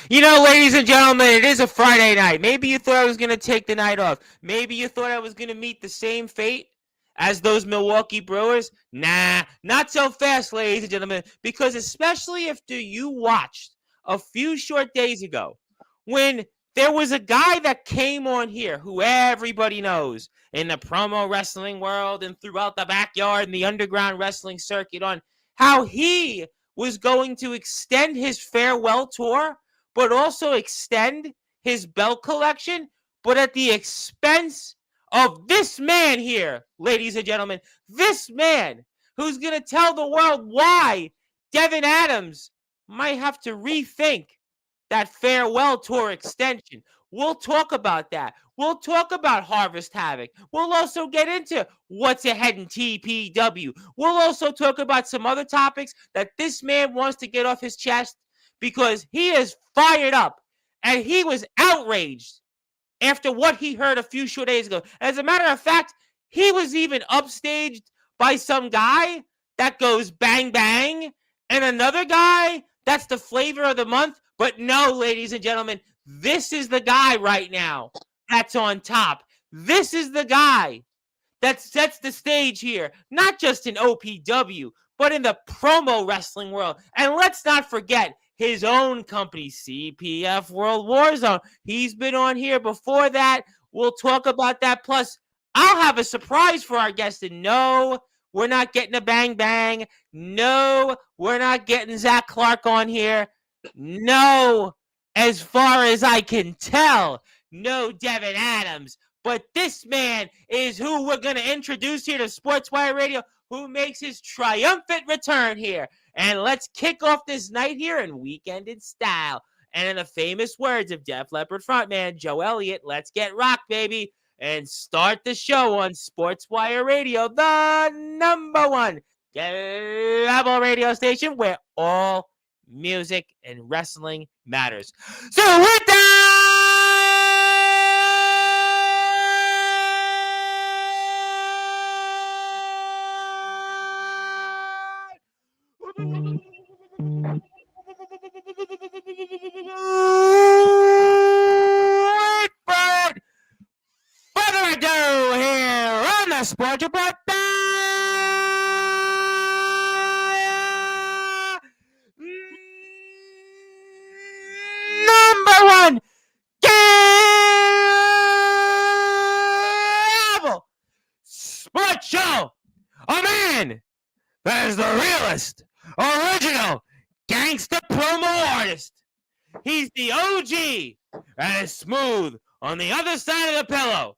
You know, ladies and gentlemen, it is a Friday night. Maybe you thought I was going to take the night off. Maybe you thought I was going to meet the same fate as those Milwaukee Brewers. Nah, not so fast, ladies and gentlemen, because especially after you watched a few short days ago when there was a guy that came on here who everybody knows in the promo wrestling world and throughout the backyard and the underground wrestling circuit on how he was going to extend his farewell tour, but also extend his belt collection, but at the expense of this man here, ladies and gentlemen. This man who's going to tell the world why Devin Adams might have to rethink that farewell tour extension. We'll talk about that. We'll talk about Harvest Havoc. We'll also get into what's ahead in TPW. We'll also talk about some other topics that this man wants to get off his chest because he is fired up and he was outraged after what he heard a few short days ago. As a matter of fact, he was even upstaged by some guy that goes bang bang and another guy that's the flavor of the month. But no, ladies and gentlemen, this is the guy right now that's on top. This is the guy that sets the stage here, not just in OPW, but in the promo wrestling world. And let's not forget his own company, CPF World War Zone. He's been on here before that. We'll talk about that. Plus, I'll have a surprise for our guest. And no, we're not getting a bang bang. No, we're not getting Zach Clark on here. No, as far as I can tell, no Devin Adams. But this man is who we're going to introduce here to Sportswire Radio, who makes his triumphant return here. And let's kick off this night here in Weekend in Style. And in the famous words of Def Leppard frontman Joe Elliott, let's get rock, baby, and start the show on Sportswire Radio, the #1 global radio station where all music and wrestling matters. So with that, without further ado, here on the Sports Report, #1 Gavel Sports Show. A man that is the realest, original, gangsta promo artist. He's the OG and is smooth on the other side of the pillow.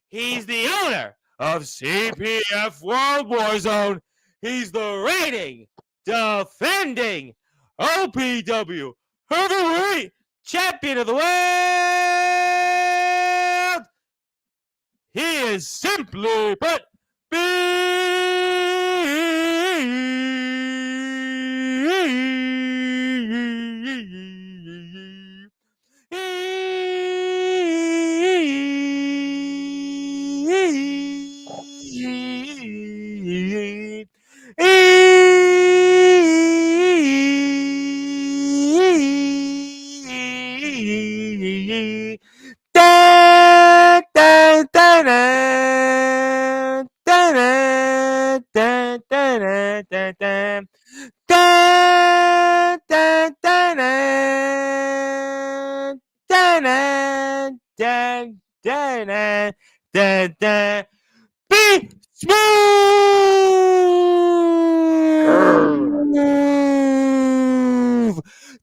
He's the owner of CPF World War Zone. He's the reigning, defending OPW heavyweight champion of the world. He is simply but BSmoove!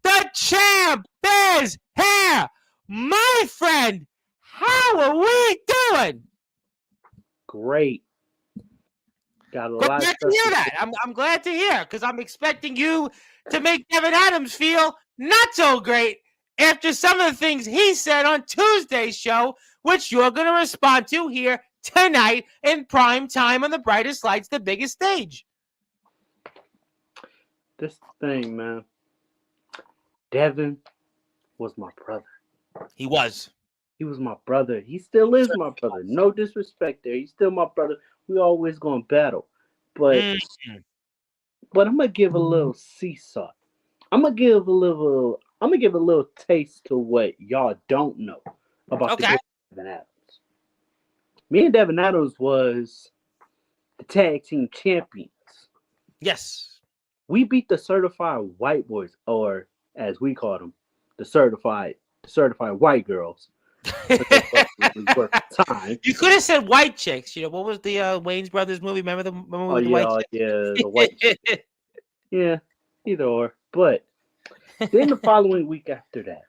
The champ is here! My friend, how are we doing? Great. Got a lot Glad of to hear that. I'm glad to hear because I'm expecting you to make Devin Adams feel not so great after some of the things he said on Tuesday's show, which you're going to respond to here tonight in prime time on the brightest lights, the biggest stage. This thing, man. Devin was my brother. He was. He was my brother. He still is my brother. No disrespect there. He's still my brother. We always gonna battle. But I'm gonna give a little seesaw. I'm gonna give a little I'm gonna give a little taste to what y'all don't know about the Okay. great Devin Adams. Me and Devin Adams was the tag team champions. Yes. We beat the certified white boys, or as we call them, the certified white girls. But they was worth the time. You could have said white chicks. What was the Wayne's Brothers movie? Remember the movie Oh with the yeah, white oh, yeah, the white. chicks? Yeah, either or. But then the following week after that,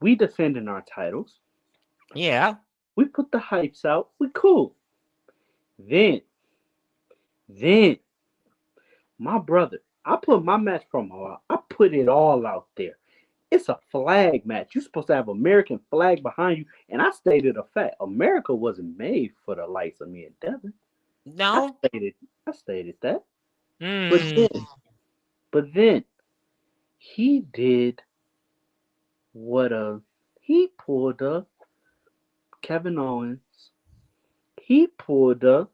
we defending our titles. Yeah. We put the hypes out. We cool. Then, then my brother, I put my match promo out. I put it all out there. It's a flag match. You're supposed to have American flag behind you. And I stated a fact. America wasn't made for the likes of me and Devin. I No. stated I stated that. But Mm. then but then he did what he pulled a Kevin Owens. He pulled a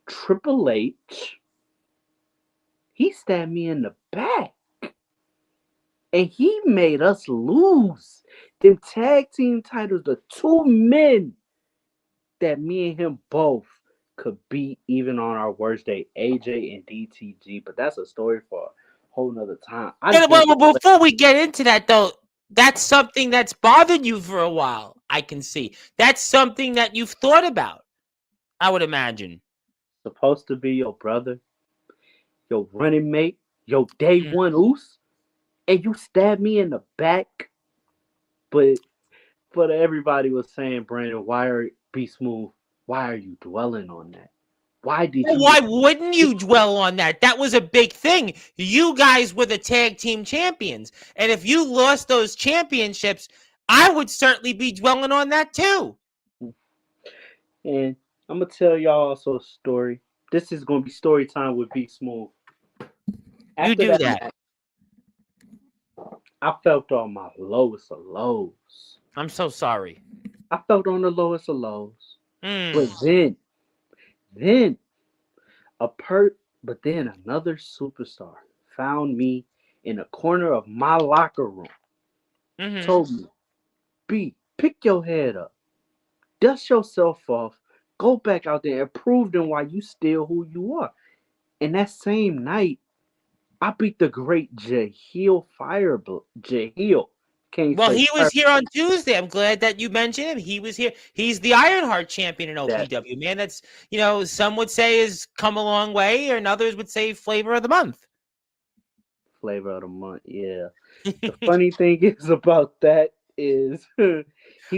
Triple H. He stabbed me in the back. And he made us lose them tag team titles. The two men that me and him both could beat even on our worst day, AJ and DTG. But that's a story for a whole nother time. I Yeah, just want well, before we get into that, though, that's something that's bothered you for a while. I can see that's something that you've thought about. I would imagine. supposed to be your brother, your running mate, your day one oos, and you stabbed me in the back. But everybody was saying, Brandon, why are BSmoove? Why are you dwelling on that? Why did Well, you? why wouldn't you dwell on that? That was a big thing. You guys were the tag team champions, and if you lost those championships, I would certainly be dwelling on that too. And I'm gonna tell y'all also a story. This is gonna be story time with BSmoove. You After do that that. match, I felt on my lowest of lows. I'm so sorry. I felt on the lowest of lows. But Mm. then a but then another superstar found me in a corner of my locker room. Mm-hmm. Told me, B, pick your head up, dust yourself off, go back out there and prove them why you still who you are. And that same night, I beat the great Jaheel Jaheel. Can't Well, say he fire was here on Tuesday. I'm glad that you mentioned him. He was here. He's the Ironheart champion in that OPW, man. That's, some would say has come a long way, and others would say flavor of the month. flavor of the month. Yeah. The funny thing is about that is he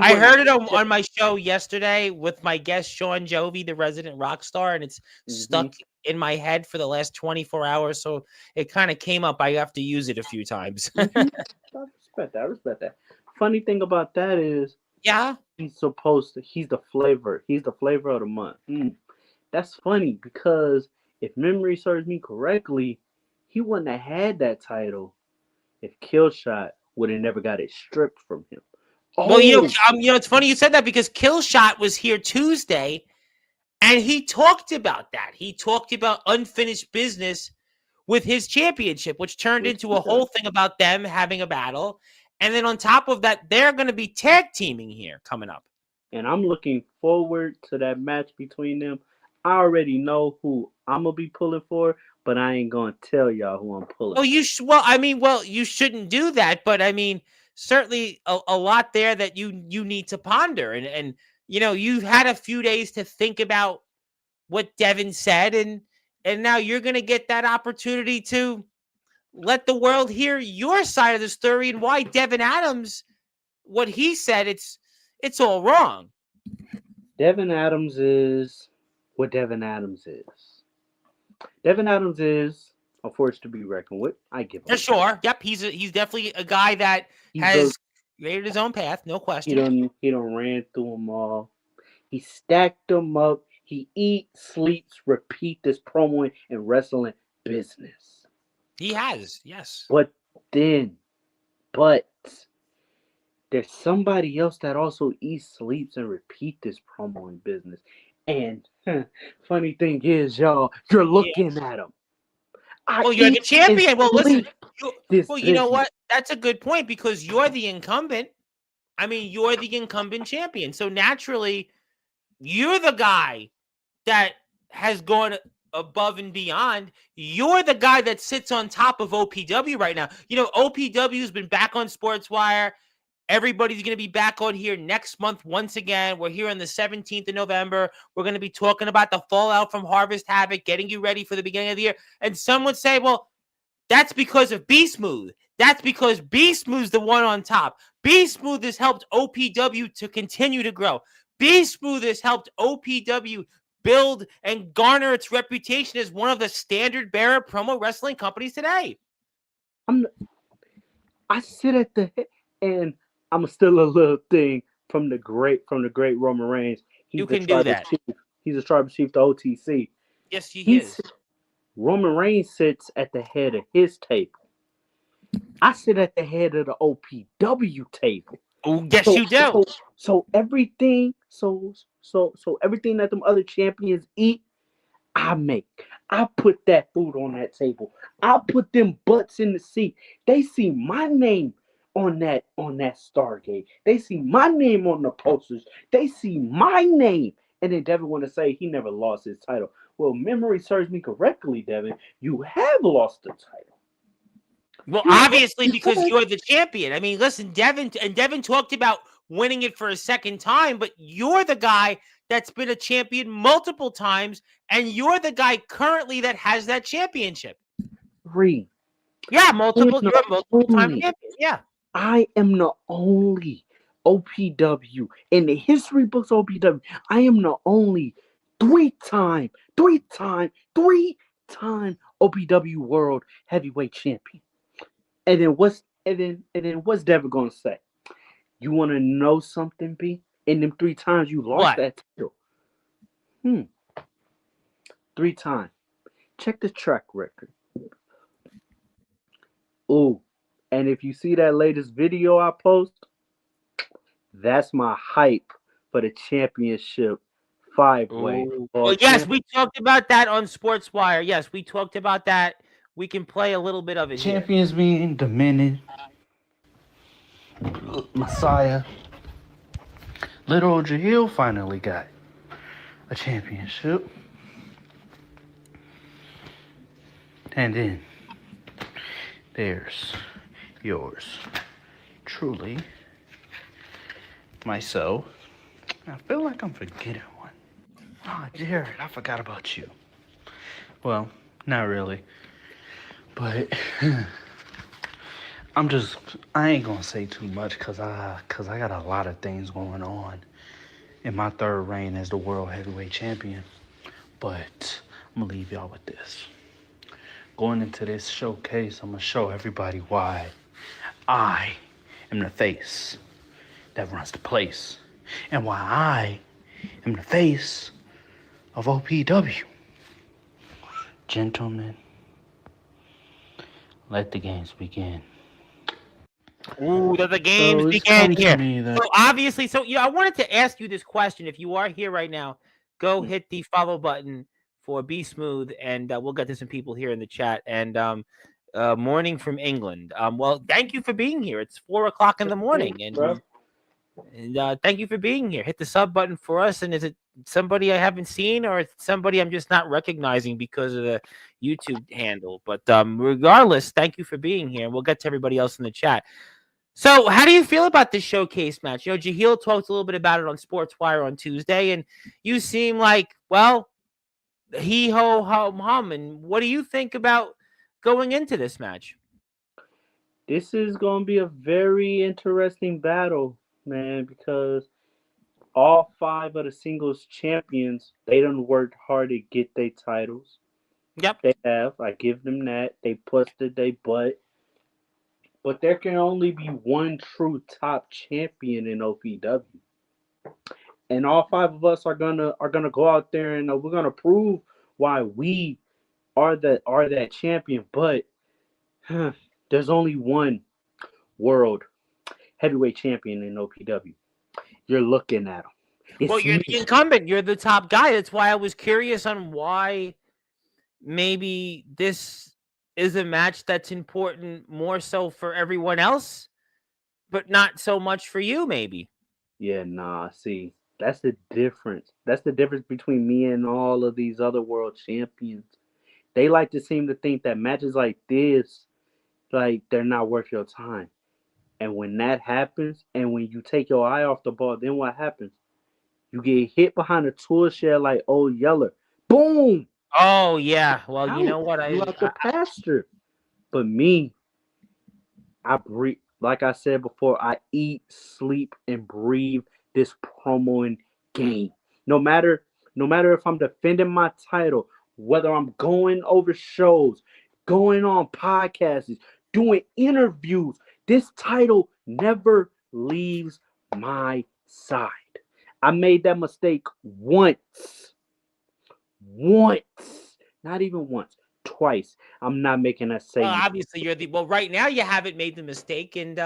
I won. heard it on my show yesterday with my guest, Sean Jovi, the resident rock star, and it's Mm-hmm. stuck in my head for the last 24 hours. So it kind of came up. I have to use it a few times. Mm-hmm. I respect that. I respect that. Funny thing about that is Yeah. he's supposed to. He's the flavor. He's the flavor of the month. That's funny because if memory serves me correctly, he wouldn't have had that title if Killshot would have never got it stripped from him. Well, Oh, it's funny you said that because Killshot was here Tuesday, and he talked about that. He talked about unfinished business with his championship, which turned yes, into he a does. whole thing about them having a battle. And then on top of that, they're going to be tag teaming here coming up. And I'm looking forward to that match between them. I already know who I'm gonna be pulling for, but I ain't gonna tell y'all who I'm pulling Well, for. you shouldn't do that, but I mean, certainly a lot there that you need to ponder, and you've had a few days to think about what Devin said, and now you're going to get that opportunity to let the world hear your side of the story and why Devin Adams, what he said, it's all wrong. Devin Adams is what Devin Adams is. Devin Adams is a force to be reckoned with. I give For him that. sure. Yep, he's definitely a guy that He's a has created his own path, no he question. don't ran through them all. He stacked them up. He eats, sleeps, repeat this promo in wrestling business. He has, yes. But then, but there's somebody else that also eats, sleeps, and repeat this promo in business. And funny thing is, y'all, you're Yeah. looking at him. Well, you're the champion. Well, listen. You know this what? That's a good point because you're the incumbent. I mean, you're the incumbent champion. So naturally, you're the guy that has gone above and beyond. You're the guy that sits on top of OPW right now. You know, OPW has been back on Sportswire. Everybody's going to be back on here next month once again. We're here on the 17th of November. We're going to be talking about the fallout from Harvest Havoc, getting you ready for the beginning of the year. And some would say, well, that's because of BSmoove. That's because BSmoove's the one on top. BSmoove has helped OPW to continue to grow. BSmoove has helped OPW build and garner its reputation as one of the standard bearer promo wrestling companies today. I sit at the head, and I'm still a little thing from the great Roman Reigns. You can do that. He's a tribal chief to OTC. Yes, he is. Roman Reigns sits at the head of his table. I sit at the head of the OPW table. Oh, yes, you do. So everything, everything that them other champions eat, I make. I put that food on that table. I put them butts in the seat. They see my name on that Stargate. They see my name on the posters. They see my name. And then Devin want to say he never lost his title. Well, memory serves me correctly, Devin. You have lost the title. Well, obviously, because you're the champion. I mean, listen, Devin talked about winning it for a second time, but you're the guy that's been a champion multiple times, and you're the guy currently that has that championship. Yeah, multiple time champion. Yeah. I am the only OPW in the history books of OPW. I am the only three-time OPW World Heavyweight Champion. And then what's Devin gonna say? You want to know something, B? In them 3 times you lost that title. 3 times. Check the track record. Ooh, and if you see that latest video I post, that's my hype for the championship 5-way. Well, yes, we talked about that on Sportswire. Yes, we talked about that. We can play a little bit of it. Champions being Dominion, Messiah. Little Jahil finally got a championship. And then there's yours truly, myself. I feel like I'm forgetting one. Oh, Jared, I forgot about you. Well, not really. But I ain't gonna say too much cause I got a lot of things going on in my 3rd reign as the World Heavyweight Champion. But I'm gonna leave y'all with this. Going into this showcase, I'm gonna show everybody why I am the face that runs the place. And why I am the face of OPW. Gentlemen, let the games begin. Ooh, the games begin here. So obviously, I wanted to ask you this question. If you are here right now, go hit the follow button for BSmoove, and we'll get to some people here in the chat. And morning from England. Well, thank you for being here. It's 4:00 in the morning, and thank you for being here. Hit the sub button for us. And is it somebody I haven't seen, or somebody I'm just not recognizing because of the YouTube handle? But regardless, thank you for being here. We'll get to everybody else in the chat. So how do you feel about this showcase match? You know, Jahil talked a little bit about it on Sportswire on Tuesday, and you seem like, well, he-ho, hum. And what do you think about going into this match? This is going to be a very interesting battle, man, because all 5 of the singles champions, they done worked hard to get their titles. Yep. They have. I give them that. They busted their butt. But there can only be one true top champion in OPW. And all 5 of us are gonna go out there and we're gonna prove why we are that champion. But there's only one world heavyweight champion in OPW. You're looking at him. Well, you're the incumbent. You're the top guy. That's why I was curious on why maybe this is a match that's important more so for everyone else, but not so much for you, maybe. Yeah, nah, see, that's the difference. That's the difference between me and all of these other world champions. They like to seem to think that matches like this, like they're not worth your time. And when that happens, and when you take your eye off the ball, then what happens? You get hit behind a tool shed like old Yeller. Boom! Oh yeah. Well, you Out. know what? You out the pasture. But me, I breathe, like I said before, I eat, sleep, and breathe this promoing game. No matter, no matter if I'm defending my title, whether I'm going over shows, going on podcasts, doing interviews, this title never leaves my side. I made that mistake once, not even once, twice. I'm not making that Well, same. obviously you're the well right now you haven't made the mistake and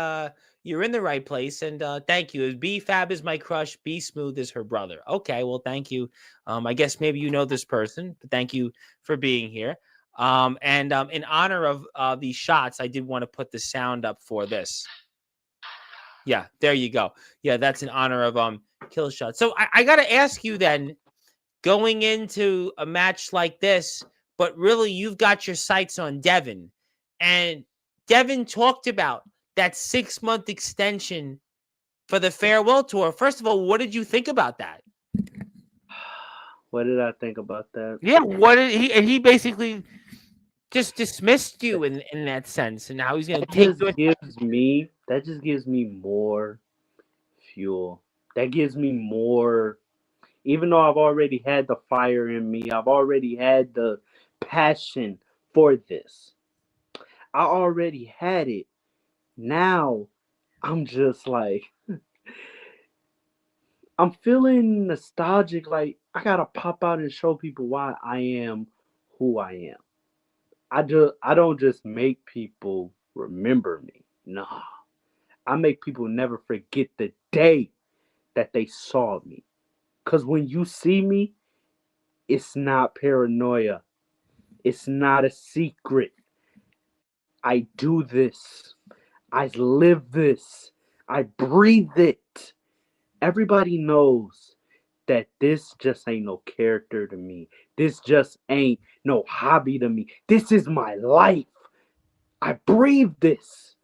you're in the right place and thank you. B Fab is my crush, B Smooth is her brother. Okay, well thank you. I guess maybe you know this person, but thank you for being here. And in honor of these shots, I did want to put the sound up for this. Yeah, there you go. Yeah, that's in honor of kill shot. So I gotta ask you then, going into a match like this, but really you've got your sights on Devin. And Devin talked about that 6-month extension for the farewell tour. First of all, what did you think about that? What did I think about that? Yeah, what did he and he basically just dismissed you in that sense, and now he's gonna take you. That just gives me more fuel. That gives me more, even though I've already had the fire in me, I've already had the passion for this. I already had it. Now I'm just like I'm feeling nostalgic, like I gotta pop out and show people why I am who I am. I don't just make people remember me. Nah. I make people never forget the day that they saw me. Cause when you see me, it's not paranoia. It's not a secret. I do this. I live this. I breathe it. Everybody knows that this just ain't no character to me. This just ain't no hobby to me. This is my life. I breathe this.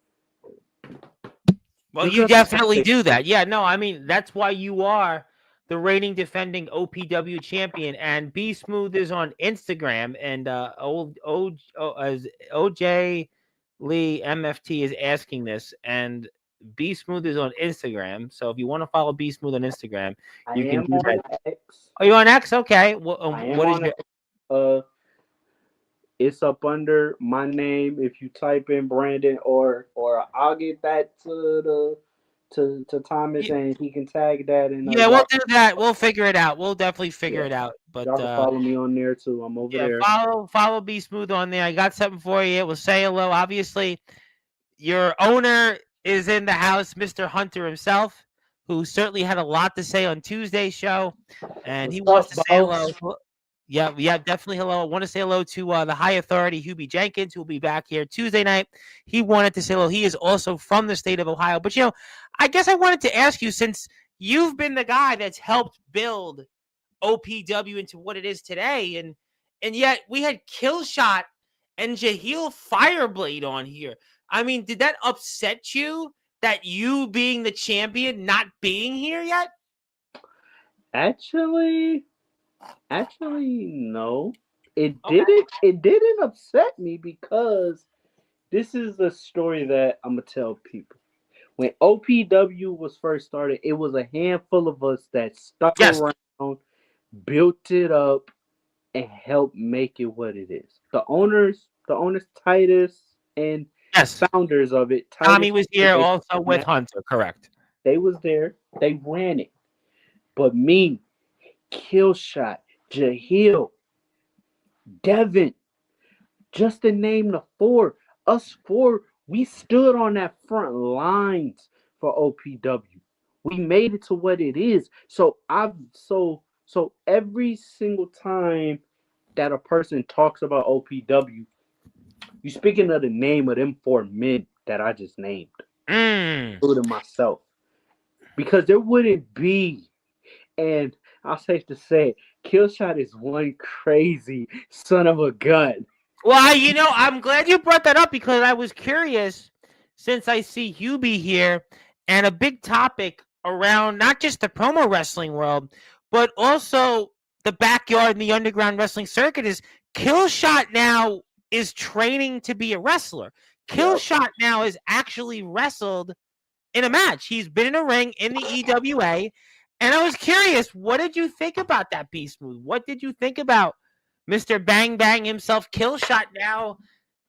Well, You you can definitely do that. Yeah, no, I mean that's why you are the reigning defending OPW champion. And B Smooth is on Instagram, and as OJ Lee MFT is asking this, and B Smooth is on Instagram. So if you want to follow B Smooth on Instagram, I you can am do on that. X. Are you on X? Okay. Well, I am what is on your? uh it's up under my name if you type in Brandon, or I'll get that to the to Thomas and he can tag that, and Yeah, we'll do that. We'll figure it out. We'll definitely figure yeah, it out. But y'all can follow me on there too. I'm over yeah, there. follow B Smooth on there. I got something for you. We'll say hello. Obviously, your owner is in the house, Mr. Hunter himself, who certainly had a lot to say on Tuesday's show, and What's he wants up, to say hello. boss? Yeah, yeah, definitely hello. I want to say hello to the high authority, Hubie Jenkins, who will be back here Tuesday night. He wanted to say hello. He is also from the state of Ohio. But, I guess I wanted to ask you, since you've been the guy that's helped build OPW into what it is today, and yet we had Killshot and Jaheel Fireblade on here. I mean, did that upset you that you being the champion not being here yet? Actually, no. It Okay. didn't. It didn't upset me because this is the story that I'm gonna tell people. When OPW was first started, it was a handful of us that stuck Yes. around, built it up, and helped make it what it is. The owners Titus and Yes. founders of it, Tommy Titus, was here also with Hunter, correct. they was there. They ran it. But me, Killshot, Jahil, Devin, just to name the four, us four, we stood on that front lines for OPW. We made it to what it is. So every single time that a person talks about OPW, You speaking of the name of them 4 men that I just named, including myself, because there wouldn't be. And I'll safe to say, Killshot is one crazy son of a gun. Well, I'm glad you brought that up because I was curious since I see Hubie here and a big topic around not just the promo wrestling world, but also the backyard and the underground wrestling circuit is Killshot now is training to be a wrestler. Yep. Killshot now is actually wrestled in a match. He's been in a ring in the EWA. And I was curious, what did you think about that, BSmoove? What did you think about Mr. Bang Bang himself, Killshot, now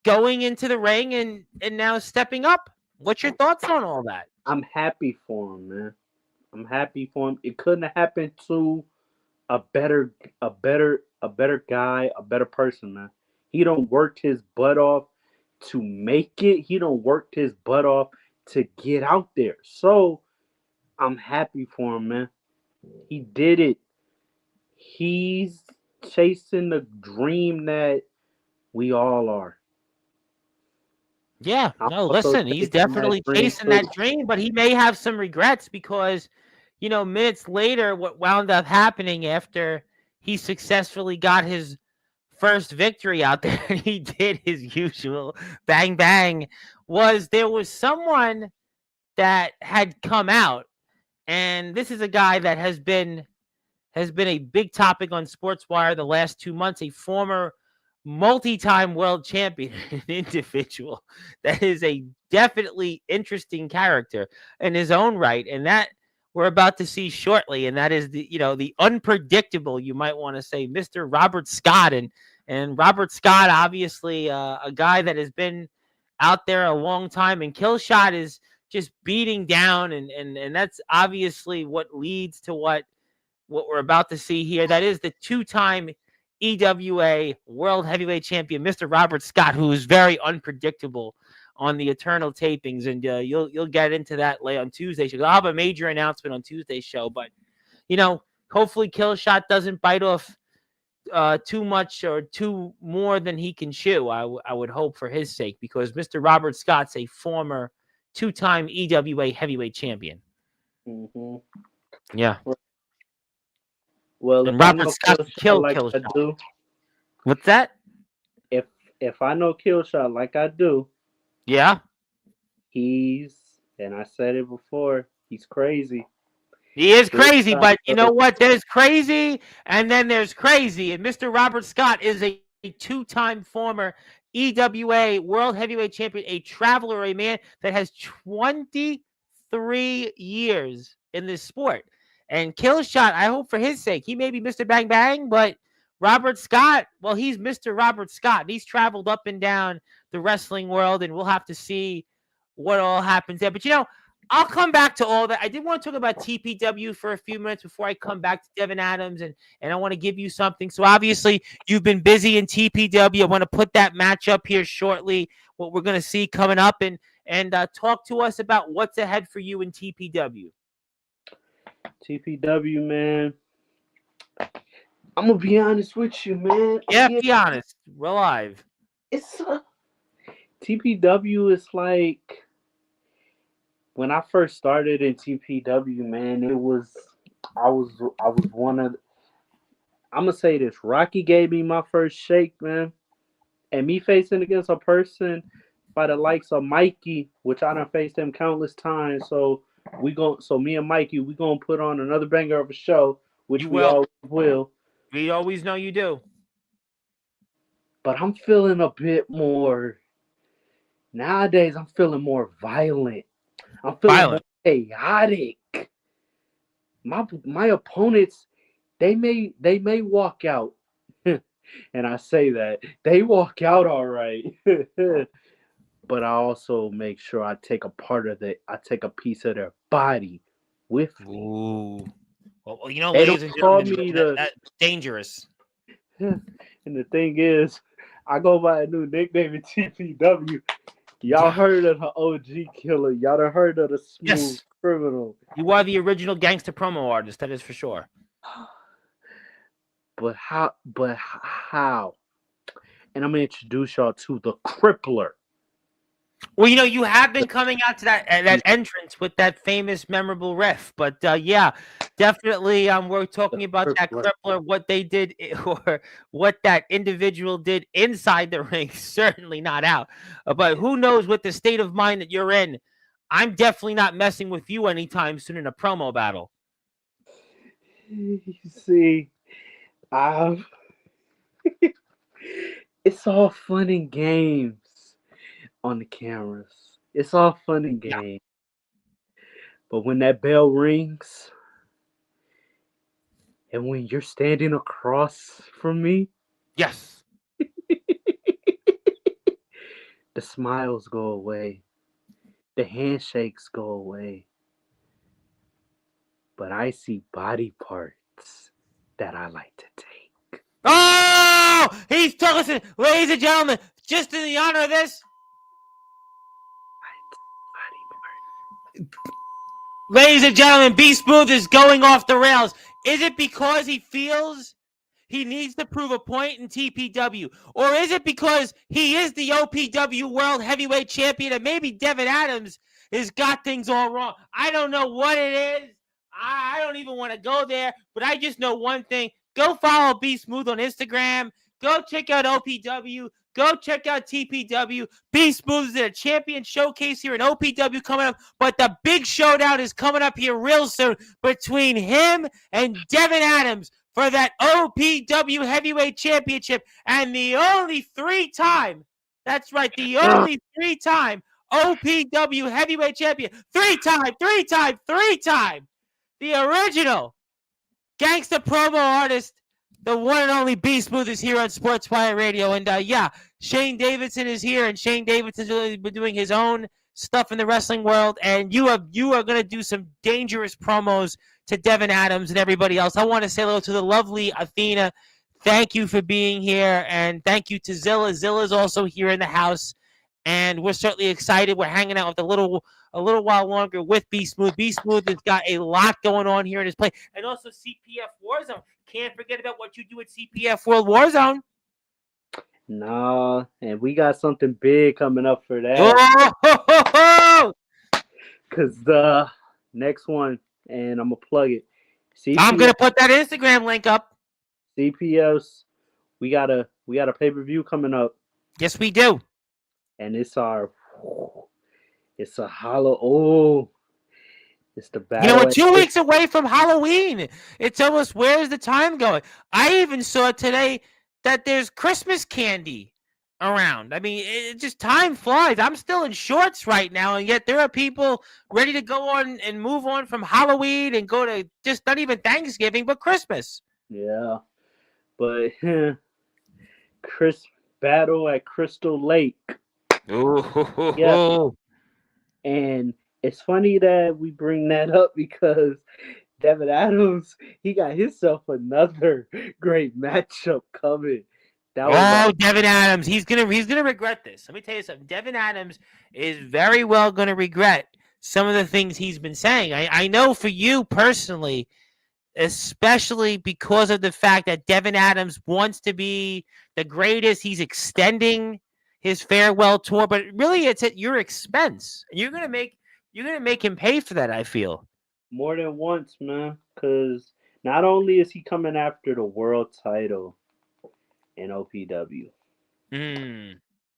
going into the ring and now stepping up? What's your thoughts on all that? I'm happy for him, man. I'm happy for him. It couldn't have happened to a better guy, a better person, man. He don't worked his butt off to make it. He don't worked his butt off to get out there. So I'm happy for him, man. He did it. He's chasing the dream that we all are. Yeah, I'm no, also listen, he's chasing that definitely dream chasing too. that dream, but he may have some regrets because, minutes later, what wound up happening after he successfully got his first victory out there and he did his usual bang bang was there was someone that had come out, and this is a guy that has been a big topic on Sportswire the last 2 months, a former multi-time world champion, an individual that is a definitely interesting character in his own right, and that we're about to see shortly, and that is the unpredictable, you might want to say, Mr. Robert Scott, and Robert Scott, obviously a guy that has been out there a long time, and Killshot is just beating down, and that's obviously what leads to what we're about to see here. That is the two-time EWA World Heavyweight Champion, Mr. Robert Scott, who is very unpredictable on the Eternal tapings, and you'll get into that later on Tuesday's show. I'll have a major announcement on Tuesday's show, but hopefully Killshot doesn't bite off too much or too more than he can chew. I would hope for his sake, because Mr. Robert Scott's a former two-time EWA Heavyweight Champion. Mm-hmm. Yeah. Well, And if I Robert know Scott Killshot like I Killshot. do, What's that? if I know Killshot like I do, Yeah. and I said it before, he's crazy. He is crazy, Killshot but you know knows- what? There's crazy, and then there's crazy. And Mr. Robert Scott is a two-time former EWA World Heavyweight Champion, a traveler, a man that has 23 years in this sport. And Killshot, I hope for his sake, he may be Mr. Bang Bang, but Robert Scott, well, he's Mr. Robert Scott. And he's traveled up and down the wrestling world, and we'll have to see what all happens there. But I'll come back to all that. I did want to talk about TPW for a few minutes before I come back to Devin Adams, and I want to give you something. So obviously you've been busy in TPW. I want to put that match up here shortly, what we're going to see coming up, and talk to us about what's ahead for you in TPW. TPW, man. I'm gonna be honest with you, man. Yeah, be honest. We're live. It's TPW is like, when I first started in TPW, man, I was one of, I'm gonna say this, Rocky gave me my first shake, man. And me facing against a person by the likes of Mikey, which I done faced him countless times. So me and Mikey, we gonna put on another banger of a show, which we always will. We always know you do. But I'm feeling a bit more, nowadays I'm feeling more violent. I'm feeling more chaotic. My opponents, they may walk out. And I say that they walk out all right. But I also make sure I take a piece of their body with me. Ooh. Well, They ladies and don't call gentlemen, me that's dangerous. And the thing is, I go by a new nickname in TPW. Y'all heard of the OG killer. Y'all done heard of the smooth criminal. You are the original gangster promo artist, that is for sure. But how? and I'm gonna introduce y'all to the Crippler. Well, you have been coming out to that entrance with that famous, memorable riff. But yeah, definitely, we're talking about that Crippler. crippler, what they did, or what that individual did inside the ring. Certainly not out. But who knows what the state of mind that you're in? I'm definitely not messing with you anytime soon in a promo battle. You see, it's all fun and games on the cameras. It's all fun and Yeah. games. But when that bell rings, and when you're standing across from me, Yes. the smiles go away, the handshakes go away. But I see body parts that I like to take. Oh, he's talking, ladies and gentlemen, just in the honor of this. Body parts. Ladies and gentlemen, BSmoove is going off the rails. Is it because he feels he needs to prove a point in TPW? Or is it because he is the OPW World Heavyweight Champion and maybe Devin Adams has got things all wrong? I don't know what it is. I don't even want to go there, but I just know one thing. Go follow BSmoove on Instagram. Go check out OPW. Go check out TPW. BSmoove is a champion showcase here in OPW coming up, but the big showdown is coming up here real soon between him and Devin Adams for that OPW Heavyweight Championship, and the only three-time, that's right, the only three-time OPW Heavyweight Champion, three-time, the original gangsta promo artist, the one and only BSmoove is here on Sportzwire Radio. And yeah, Shane Davidson is here, and Shane Davidson's really been doing his own stuff in the wrestling world. And you are going to do some dangerous promos to Devin Adams and everybody else. I want to say hello to the lovely Athena. Thank you for being here, and thank you to Zilla. Zilla's also here in the house, and we're certainly excited. We're hanging out with a little while longer with BSmoove. BSmoove has got a lot going on here in his play, and also CPF Warzone. Can't forget about what you do at CPF World Warzone. Nah, and we got something big coming up for that. Oh! Cause the next one, and I'm gonna plug it. I'm gonna put that Instagram link up. CPS, we got a pay-per-view coming up. Yes, we do. And it's a hollow. Oh, it's the battle. We're 2 weeks away from Halloween. It's almost, where's the time going? I even saw today that there's Christmas candy around. I mean, it just, time flies. I'm still in shorts right now, and yet there are people ready to go on and move on from Halloween and go to just not even Thanksgiving, but Christmas. Yeah, but battle at Crystal Lake. Ooh. Yeah. And it's funny that we bring that up because Devin Adams, he got himself another great matchup coming. Devin Adams, he's gonna regret this. Let me tell you something. Devin Adams is very well gonna regret some of the things he's been saying. I know for you personally, especially because of the fact that Devin Adams wants to be the greatest. He's extending his farewell tour, but really it's at your expense. You're gonna make him pay for that, I feel. More than once, man. Because not only is he coming after the world title in OPW,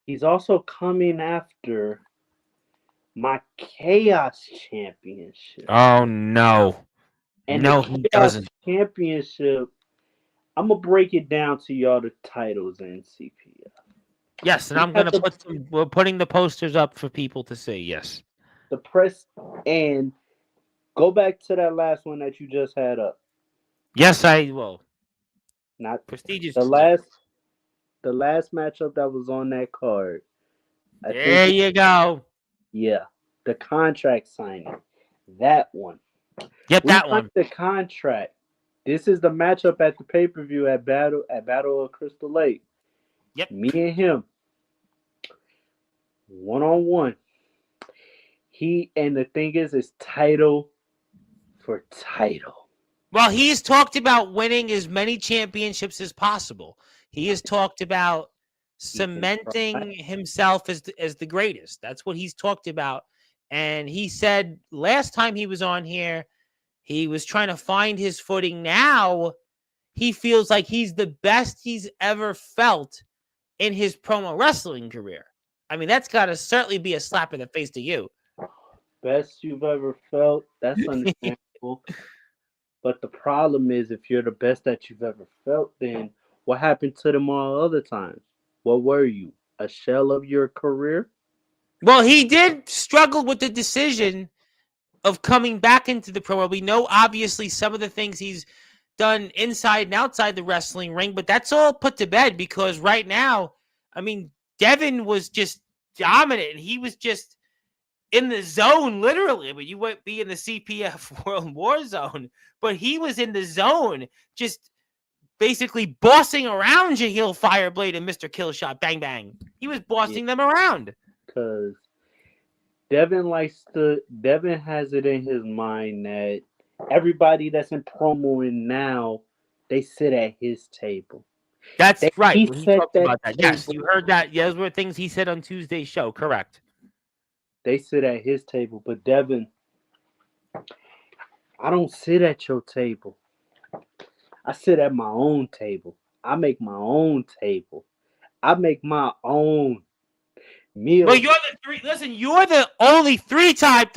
he's also coming after my Chaos Championship. Oh no. And no, the he Chaos doesn't. Championship, I'm gonna break it down to y'all the titles in CPF. Yes, and we're putting the posters up for people to see. Yes. The press, and go back to that last one that you just had up. Yes, I will. Not prestigious. The last matchup that was on that card. There you go. Yeah, the contract signing. That one. Yep, that one. The contract. This is the matchup at the pay-per-view at Battle of Crystal Lake. Yep. Me and him. One-on-one. And the thing is title for title. Well, he's talked about winning as many championships as possible. He has talked about cementing himself as the greatest. That's what he's talked about. And he said last time he was on here, he was trying to find his footing. Now he feels like he's the best he's ever felt in his promo wrestling career. I mean, that's got to certainly be a slap in the face to you. Best you've ever felt, that's understandable. But the problem is, if you're the best that you've ever felt, then what happened to them all other times? What were you? A shell of your career? Well, he did struggle with the decision of coming back into the pro world. We know, obviously, some of the things he's done inside and outside the wrestling ring, but that's all put to bed because right now, I mean, Devin was just dominant. He was just in the zone, literally. But you wouldn't be in the CPF World War Zone, but he was in the zone, just basically bossing around Jahil Fireblade and Mr. Killshot. Bang, bang. He was bossing them around. Because Devin has it in his mind that everybody that's in promoing now, they sit at his table. That's right. He talked about that. Yes, you heard that. Yeah, those were things he said on Tuesday's show. Correct. They sit at his table. But Devin, I don't sit at your table. I sit at my own table. I make my own table. I make my own meal. Well, you're the only three-time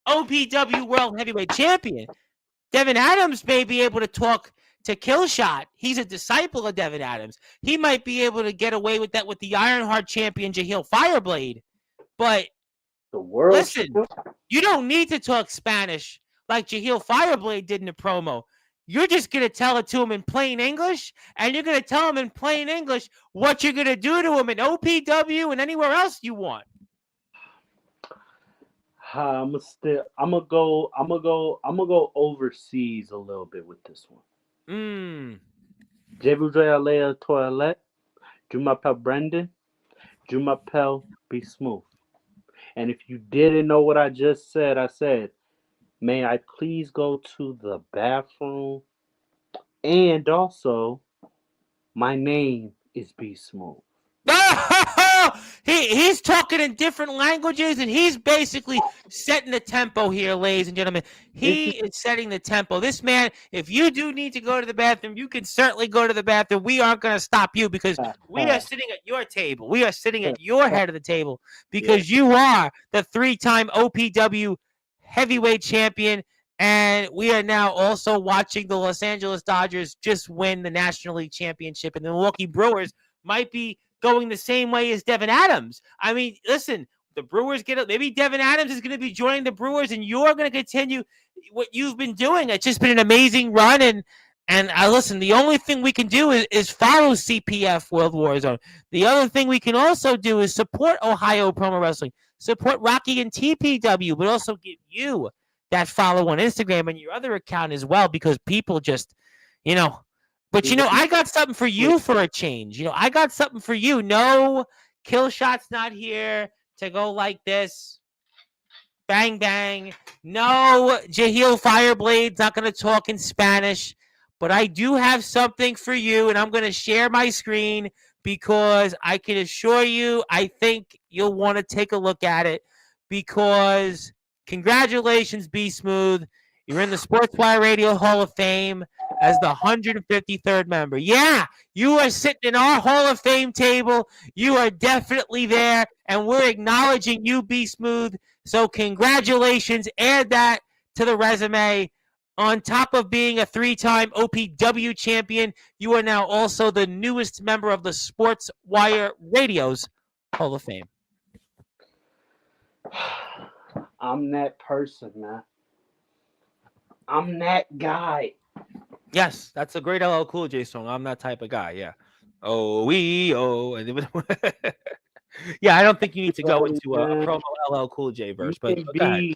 OPW World Heavyweight Champion. Devin Adams may be able to talk to Killshot. He's a disciple of Devin Adams. He might be able to get away with that with the Ironheart champion Jahil Fireblade. But listen, you don't need to talk Spanish like Jahil Fireblade did in the promo. You're just going to tell it to him in plain English, and you're going to tell him in plain English what you're going to do to him in OPW and anywhere else you want. I'm gonna go overseas a little bit with this one. Je voudrais aller aux toilettes. Je m'appelle Brendan. Je m'appelle BSmoove. And if you didn't know what I just said, I said, may I please go to the bathroom? And also, my name is BSmoove. He's talking in different languages, and he's basically setting the tempo here, ladies and gentlemen. He is setting the tempo. This man, if you do need to go to the bathroom, you can certainly go to the bathroom. We aren't going to stop you because we are sitting at your table. We are sitting at your head of the table because you are the three-time OPW heavyweight champion, and we are now also watching the Los Angeles Dodgers just win the National League Championship, and the Milwaukee Brewers might be going the same way as Devin Adams. I mean, listen, the Brewers maybe Devin Adams is going to be joining the Brewers, and you're going to continue what you've been doing. It's just been an amazing run, and listen, the only thing we can do is follow CPF World War Zone. The other thing we can also do is support Ohio Promo Wrestling, support Rocky and TPW, but also give you that follow on Instagram and your other account as well, because people just, But, I got something for you for a change. I got something for you. No, Killshot's not here to go like this. Bang, bang. No, Jahil Fireblade's not going to talk in Spanish. But I do have something for you, and I'm going to share my screen because I can assure you I think you'll want to take a look at it because congratulations, BSmoove. You're in the Sportzwire Radio Hall of Fame as the 153rd member. Yeah, you are sitting in our Hall of Fame table. You are definitely there, and we're acknowledging you, BSmoove. So congratulations. Add that to the resume. On top of being a three-time OPW champion, you are now also the newest member of the Sportswire Radio's Hall of Fame. I'm that person, man. I'm that guy. Yes, that's a great LL Cool J song. I'm that type of guy, yeah. Yeah, I don't think you need to go into a promo LL Cool J verse, but go ahead.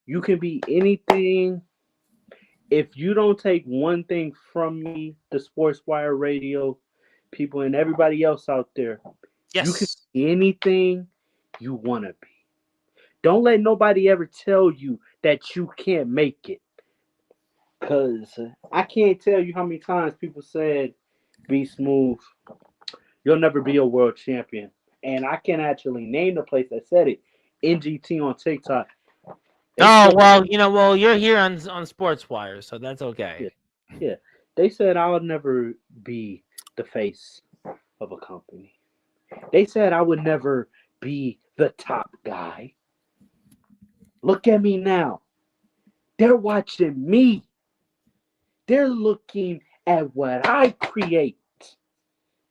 You can be anything. If you don't take one thing from me, the Sportswire Radio people and everybody else out there, yes, you can be anything you want to be. Don't let nobody ever tell you that you can't make it. Because I can't tell you how many times people said, BSmoove, you'll never be a world champion. And I can actually name the place that said it. NGT on TikTok. They Oh said, well, you're here on Sportswire, so that's okay. yeah, yeah. They said I would never be the face of a company. They said I would never be the top guy. Look at me now. They're watching me. They're looking at what I create.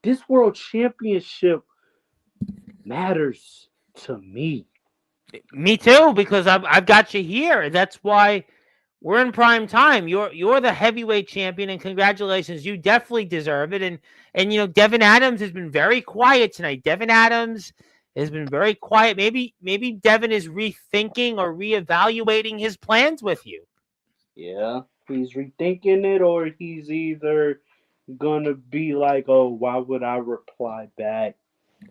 This world championship matters to me. Me too, because I've got you here. That's why we're in prime time. You're the heavyweight champion, and congratulations. You definitely deserve it. And Devin Adams has been very quiet tonight. Devin Adams has been very quiet. Maybe Devin is rethinking or reevaluating his plans with you. Yeah, he's rethinking it, or he's either gonna be like, "Oh, why would I reply back?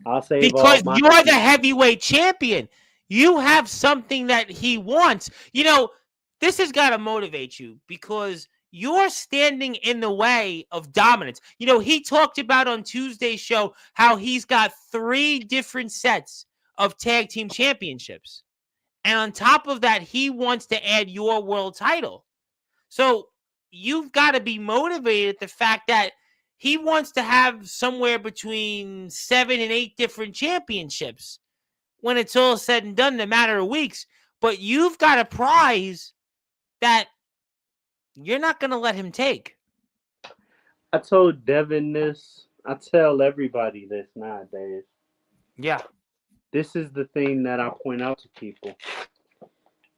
I'll save all Because my." you're the heavyweight champion. You have something that he wants. This has got to motivate you because you're standing in the way of dominance. He talked about on Tuesday's show how he's got 3 different sets of tag team championships. And on top of that, he wants to add your world title. So you've got to be motivated the fact that he wants to have somewhere between 7 and 8 different championships when it's all said and done in a matter of weeks. But you've got a prize that you're not going to let him take. I told Devin this. I tell everybody this nowadays. Yeah. This is the thing that I point out to people.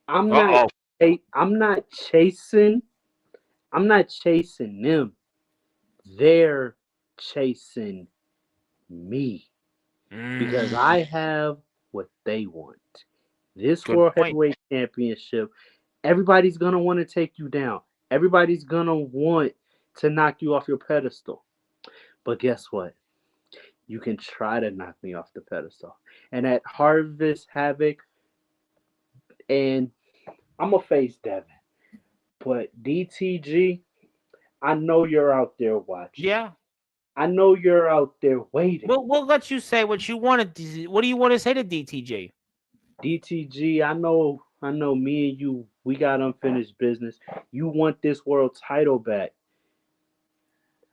I'm Uh-oh. not chasing. I'm not chasing them. They're chasing me because I have what they want. This Good World point. Heavyweight Championship, everybody's going to want to take you down. Everybody's going to want to knock you off your pedestal. But guess what? You can try to knock me off the pedestal. And at Harvest Havoc, and I'm going to face Devin. But DTG, I know you're out there watching. Yeah. I know you're out there waiting. We'll let you say what you want to. What do you want to say to DTG? DTG, I know me and you, we got unfinished business. You want this world title back.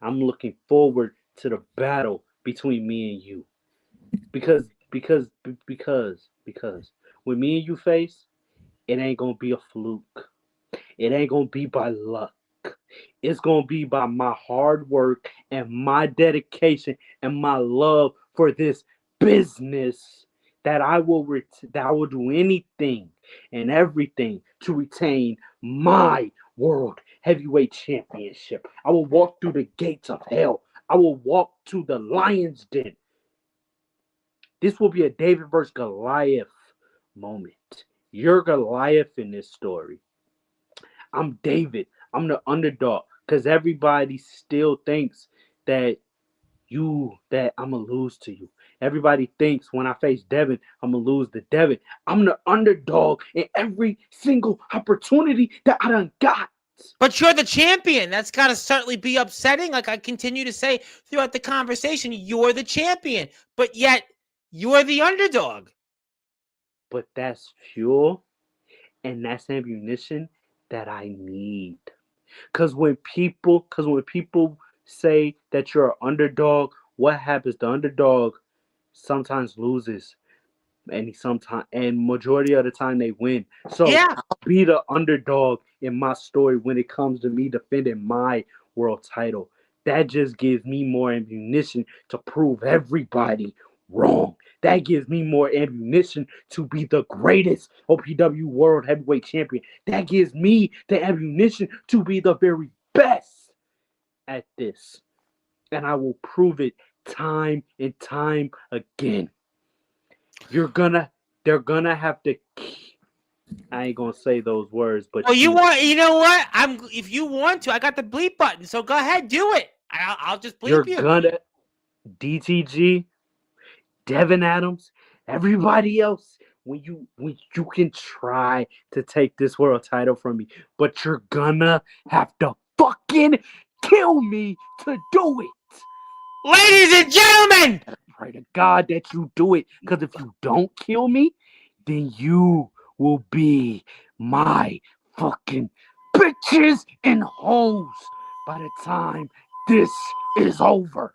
I'm looking forward to the battle between me and you. Because when me and you face, it ain't gonna be a fluke. It ain't gonna be by luck. It's gonna be by my hard work and my dedication and my love for this business that I will do anything and everything to retain my world heavyweight championship. I will walk through the gates of hell. I will walk to the lion's den. This will be a David versus Goliath moment. You're Goliath in this story. I'm David. I'm the underdog because everybody still thinks that I'm going to lose to you. Everybody thinks when I face Devin, I'm going to lose to Devin. I'm the underdog in every single opportunity that I done got. But you're the champion. That's got to certainly be upsetting. Like I continue to say throughout the conversation, you're the champion, but yet you're the underdog. But that's fuel and that's ammunition that I need. Because when people say that you're an underdog, what happens? The underdog sometimes loses, and majority of the time they win. So Yeah. I'll be the underdog in my story when it comes to me defending my world title. That just gives me more ammunition to prove everybody wrong. That gives me more ammunition to be the greatest OPW World Heavyweight Champion. That gives me the ammunition to be the very best at this. And I will prove it time and time again. They're gonna have to. I ain't gonna say those words, but you know what? If you want to, I got the bleep button, so go ahead, do it. I'll just bleep you. You're gonna DTG, Devin Adams, everybody else. When you can try to take this world title from me, but you're gonna have to fucking kill me to do it. Ladies and gentlemen, Pray to God that you do it, because if you don't kill me, then you will be my fucking bitches and hoes by the time this is over.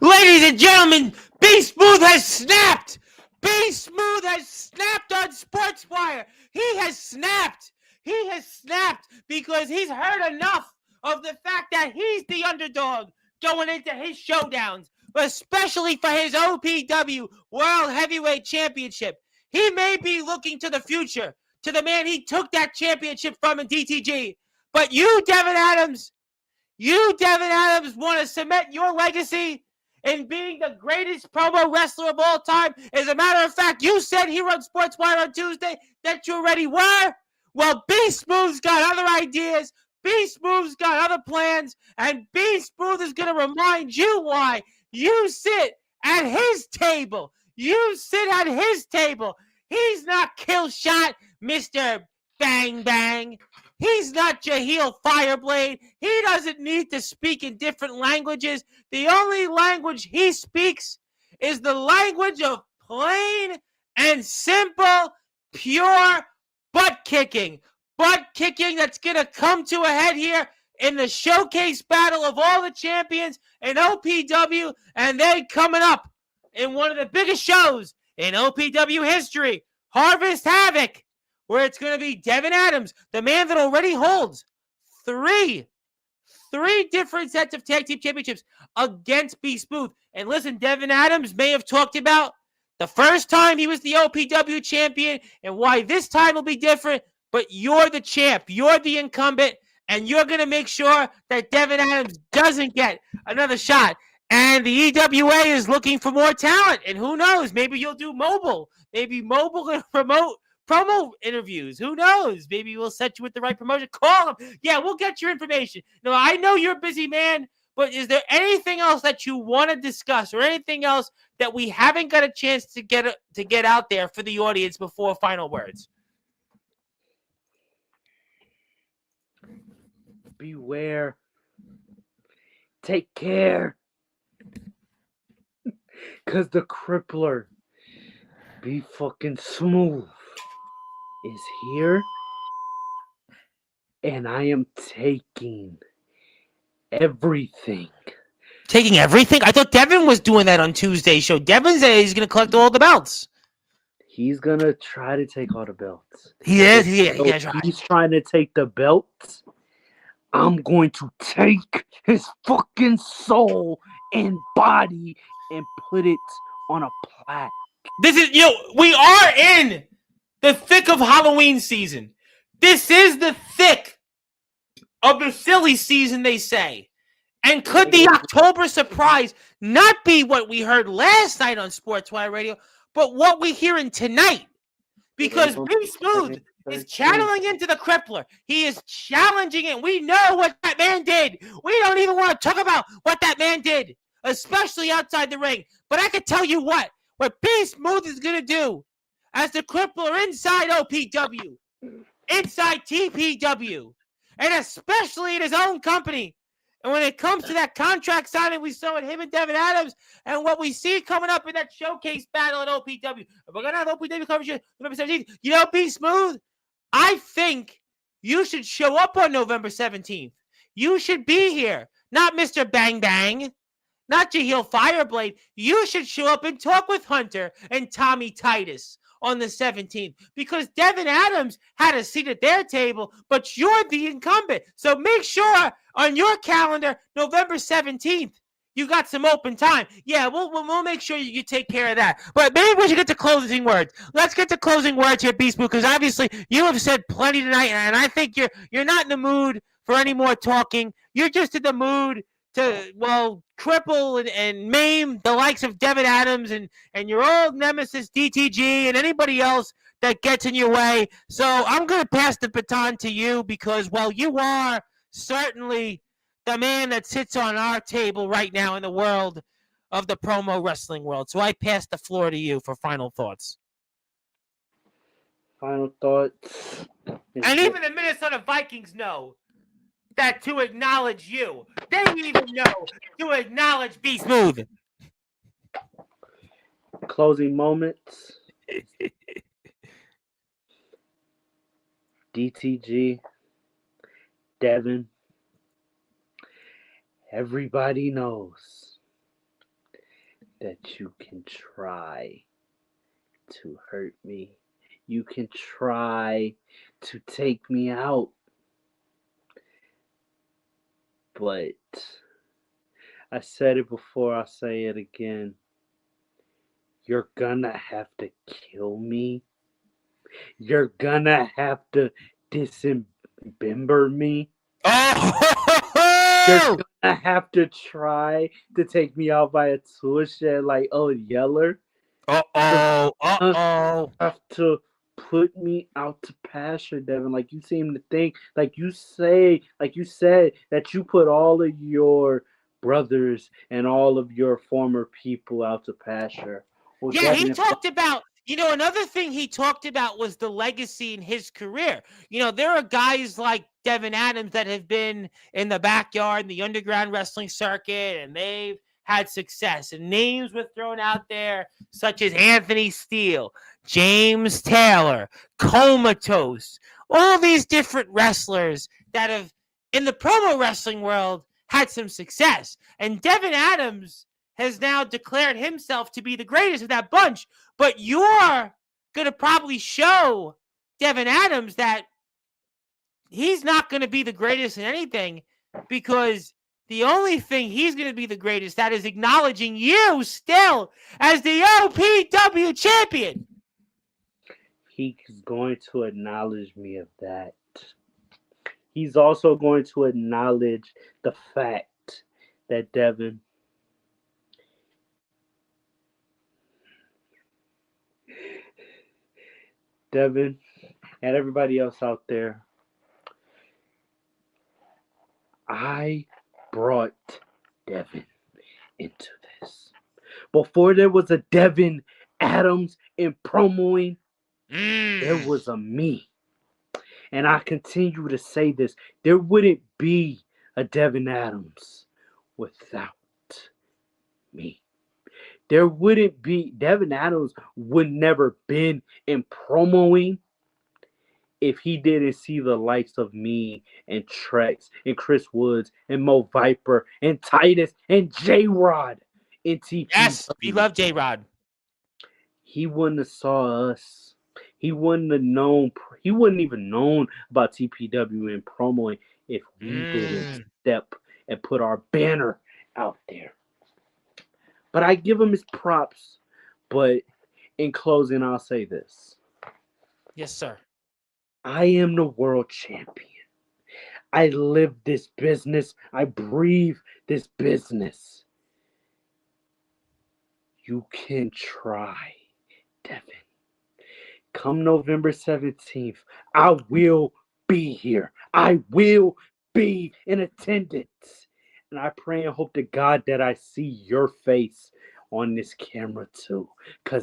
ladies and gentlemen, BSmoove has snapped. BSmoove has snapped on Sportswire. He has snapped. He has snapped because he's heard enough of the fact that he's the underdog going into his showdowns, especially for his OPW World Heavyweight Championship. He may be looking to the future, to the man he took that championship from in DTG. But you, Devin Adams, want to cement your legacy in being the greatest promo wrestler of all time. As a matter of fact, you said here on Sportswire on Tuesday that you already were. Well, BSmoove's got other ideas. BSmoove's got other plans. And BSmoove is going to remind you why you sit at his table. You sit at his table. He's not kill shot, Mr. Bang Bang. He's not Jaheel Fireblade. He doesn't need to speak in different languages. The only language he speaks is the language of plain and simple, pure butt kicking. Butt kicking that's going to come to a head here in the showcase battle of all the champions in OPW. And they coming up in one of the biggest shows in OPW history, Harvest Havoc, where it's going to be Devin Adams, the man that already holds three different sets of tag team championships against BSmoove. And listen, Devin Adams may have talked about the first time he was the OPW champion and why this time will be different, but you're the champ. You're the incumbent, and you're going to make sure that Devin Adams doesn't get another shot. And the EWA is looking for more talent, and who knows? Maybe you'll do mobile. Maybe mobile and remote promo interviews. Who knows? Maybe we'll set you with the right promotion. Call them. Yeah, we'll get your information. No, I know you're a busy man, but is there anything else that you want to discuss or anything else that we haven't got a chance to get out there for the audience before final words? Beware. Take care. Because the crippler, be fucking smooth, is here, and I am taking everything. Taking everything? I thought Devin was doing that on Tuesday's show. Devin said he's going to collect all the belts. He's going to try to take all the belts. He is? He's trying to take the belts. I'm going to take his fucking soul and body and put it on a plaque. This is, we are in the thick of Halloween season. This is the thick of the silly season, they say. And could the October surprise not be what we heard last night on Sportswire Radio, but what we're hearing tonight? Because BSmoove is channeling into the crippler. He is challenging it. We know what that man did. We don't even want to talk about what that man did, especially outside the ring. But I can tell you what BSmoove is going to do as the crippler inside OPW, inside TPW, and especially in his own company. And when it comes to that contract signing we saw with him and Devin Adams and what we see coming up in that showcase battle at OPW, we're going to have OPW coverage November 17th. BSmoove, I think you should show up on November 17th. You should be here. Not Mr. Bang Bang. Not Jaheel Fireblade. You should show up and talk with Hunter and Tommy Titus on the 17th because Devin Adams had a seat at their table, but you're the incumbent. So make sure on your calendar, November 17th, you got some open time. Yeah, we'll make sure you take care of that. But maybe we should get to closing words. Let's get to closing words here, BSmoove, because obviously you have said plenty tonight, and I think you're not in the mood for any more talking. You're just in the mood to, cripple and maim the likes of Devin Adams and your old nemesis DTG and anybody else that gets in your way. So I'm going to pass the baton to you because, you are certainly the man that sits on our table right now in the world of the promo wrestling world. So I pass the floor to you for final thoughts. Final thoughts. And even the Minnesota Vikings know that to acknowledge you. They even know to acknowledge BSmoove. Closing moments. DTG, Devin. Everybody knows that you can try to hurt me. You can try to take me out. But I said it before, I'll say it again. You're gonna have to kill me. You're gonna have to dismember me. You're gonna have to try to take me out by a tool shed like Old Yeller. Uh-oh. Have to put me out to pasture, Devin. Like you seem to think, like you said that you put all of your brothers and all of your former people out to pasture. Well, Yeah, he Devin, talked about, another thing he talked about was the legacy in his career. There are guys like Devin Adams that have been in the backyard, in the underground wrestling circuit, and they've had success. And names were thrown out there such as Anthony Steele, James Taylor, Comatose, all these different wrestlers that have, in the promo wrestling world, had some success. And Devin Adams has now declared himself to be the greatest of that bunch. But you're going to probably show Devin Adams that he's not going to be the greatest in anything, because the only thing he's going to be the greatest at is acknowledging you still as the OPW champion. he's going to acknowledge me of that. He's also going to acknowledge the fact that Devin, and everybody else out there, I brought Devin into this. Before there was a Devin Adams in promoing, there was a me. And I continue to say this. There wouldn't be a Devin Adams without me. There wouldn't be, Devin Adams would never been in promoing if he didn't see the likes of me and Trex and Chris Woods and Mo Viper and Titus and J-Rod in TPW. Yes, we love J-Rod. He wouldn't have saw us. He wouldn't have known. He wouldn't even known about TPW and promoing if we didn't step and put our banner out there. But I give him his props. But in closing, I'll say this. Yes, sir. I am the world champion. I live this business. I breathe this business. You can try, Devin. Come November 17th, I will be here. I will be in attendance. And I pray and hope to God that I see your face on this camera too.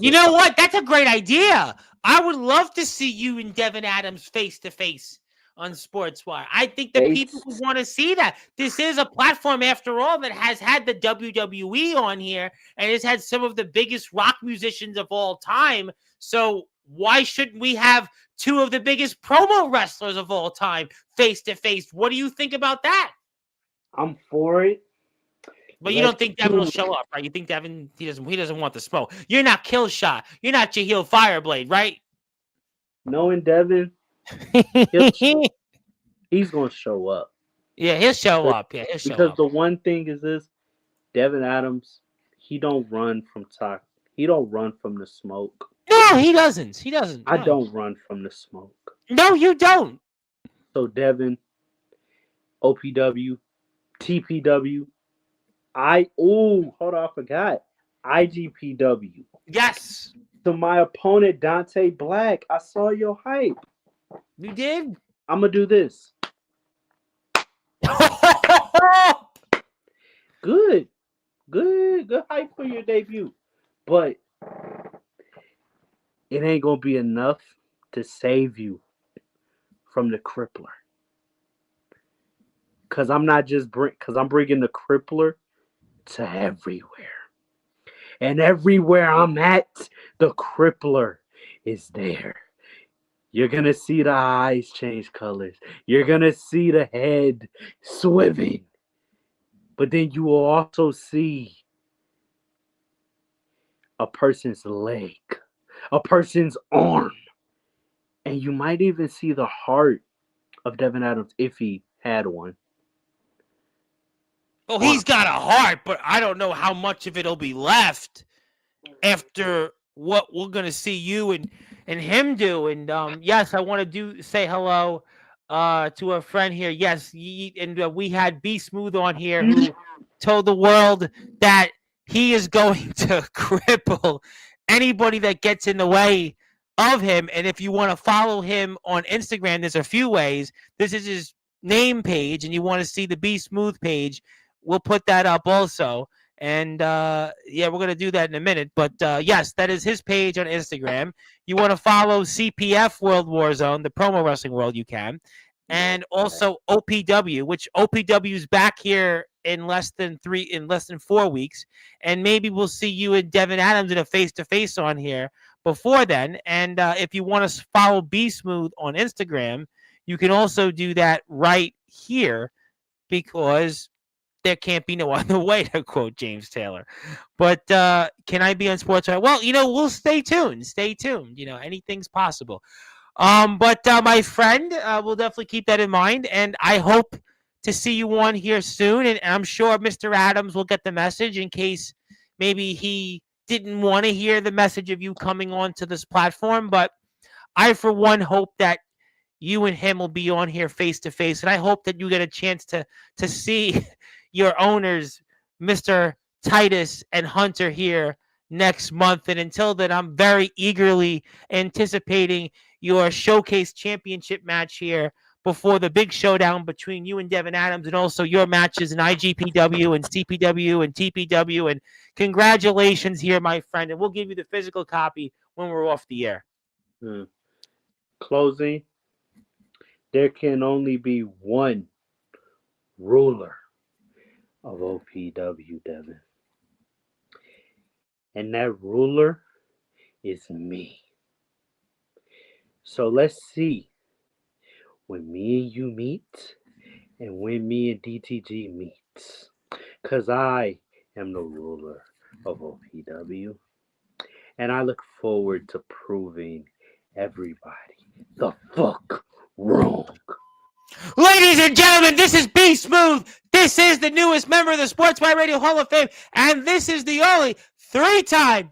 You know what? That's a great idea. I would love to see you and Devin Adams face to face on Sportswire. I think that people would want to see that. This is a platform, after all, that has had the WWE on here and has had some of the biggest rock musicians of all time. So why shouldn't we have two of the biggest promo wrestlers of all time face to face? What do you think about that? I'm for it. But you don't think Devin will show up, right? You think Devin, he doesn't want the smoke. You're not Killshot. You're not Jaheel Fireblade, right? Knowing Devin, he's going to show up. Yeah, he'll show up. Yeah, he'll show up. Because the one thing is this, Devin Adams, he don't run from talk. He don't run from the smoke. No, he doesn't. He doesn't. I don't run from the smoke. No, you don't. So Devin, OPW, TPW, hold on, I forgot. IGPW. Yes. To my opponent, Dante Black, I saw your hype. You did? I'm going to do this. Good hype for your debut. But it ain't going to be enough to save you from the crippler. Because I'm not just because I'm bringing the crippler to everywhere. And everywhere I'm at, the crippler is there. You're going to see the eyes change colors. You're going to see the head swimming. But then you will also see a person's leg, a person's arm. And you might even see the heart of Devin Adams if he had one. Well, he's got a heart, but I don't know how much of it'll be left after what we're going to see you and him do. And yes, I want to say hello to a friend here. Yes, and we had BSmoove on here who told the world that he is going to cripple anybody that gets in the way of him. And if you want to follow him on Instagram, there's a few ways. This is his name page, and you want to see the BSmoove page, we'll put that up also. And yeah, we're going to do that in a minute. But yes, that is his page on Instagram. You want to follow CPF World War Zone, the promo wrestling world, you can. And also OPW, which OPW is back here in less than 4 weeks. And maybe we'll see you and Devin Adams in a face-to-face on here before then. And if you want to follow BSmoove on Instagram, you can also do that right here, because there can't be no other way, to quote James Taylor. But can I be on Sportzwire? Well, we'll stay tuned. Stay tuned. Anything's possible. But my friend, we'll definitely keep that in mind. And I hope to see you on here soon. And I'm sure Mr. Adams will get the message in case maybe he didn't want to hear the message of you coming onto this platform. But I, for one, hope that you and him will be on here face to face. And I hope that you get a chance to see your owners, Mr. Titus and Hunter, here next month. And until then, I'm very eagerly anticipating your Showcase Championship match here before the big showdown between you and Devin Adams, and also your matches in IGPW and CPW and TPW. And congratulations here, my friend. And we'll give you the physical copy when we're off the air. Closing. There can only be one ruler of OPW, Devin. And that ruler is me. So let's see when me and you meet and when me and DTG meets. Because I am the ruler of OPW. And I look forward to proving everybody the fuck wrong. Ladies and gentlemen, this is BSmoove. This is the newest member of the Sportswire Radio Hall of Fame, and this is the only three-time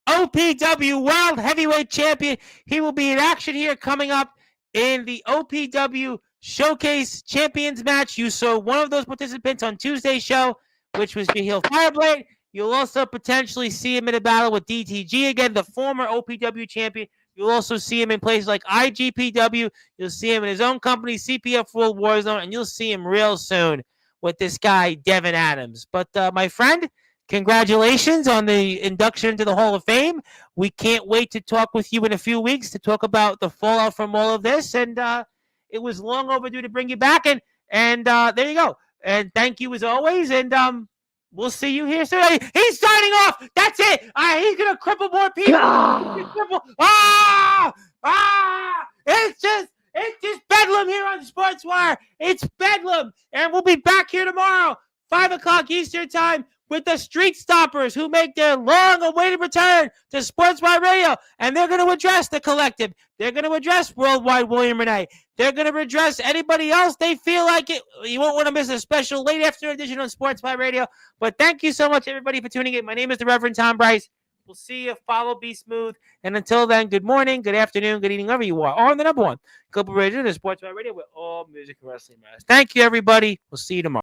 OPW World Heavyweight Champion. He will be in action here coming up in the OPW Showcase Champions match. You saw one of those participants on Tuesday's show, which was Beheel Fireblade. You'll also potentially see him in a battle with DTG again, the former OPW champion. You'll also see him in places like IGPW. You'll see him in his own company, CPF World War Zone, and you'll see him real soon with this guy, Devin Adams. But, my friend, congratulations on the induction into the Hall of Fame. We can't wait to talk with you in a few weeks to talk about the fallout from all of this. And it was long overdue to bring you back. And there you go. And thank you as always. And we'll see you here soon. He's signing off. That's it. He's going to cripple more people. It's just bedlam here on Sportswire. It's bedlam. And we'll be back here tomorrow, 5 o'clock Eastern time, with the Street Stompers, who make their long-awaited return to Sportswire Radio. And they're going to address the collective. They're going to address Worldwide William Renee. They're going to address anybody else they feel like it. You won't want to miss a special late afternoon edition on Sportswire Radio. But thank you so much, everybody, for tuning in. My name is the Reverend Tom Bryce. We'll see you. Follow BSmoove. And until then, good morning, good afternoon, good evening, wherever you are. On the number one, Global Radio, the Sportswire Radio, with all music and wrestling matters. Thank you, everybody. We'll see you tomorrow.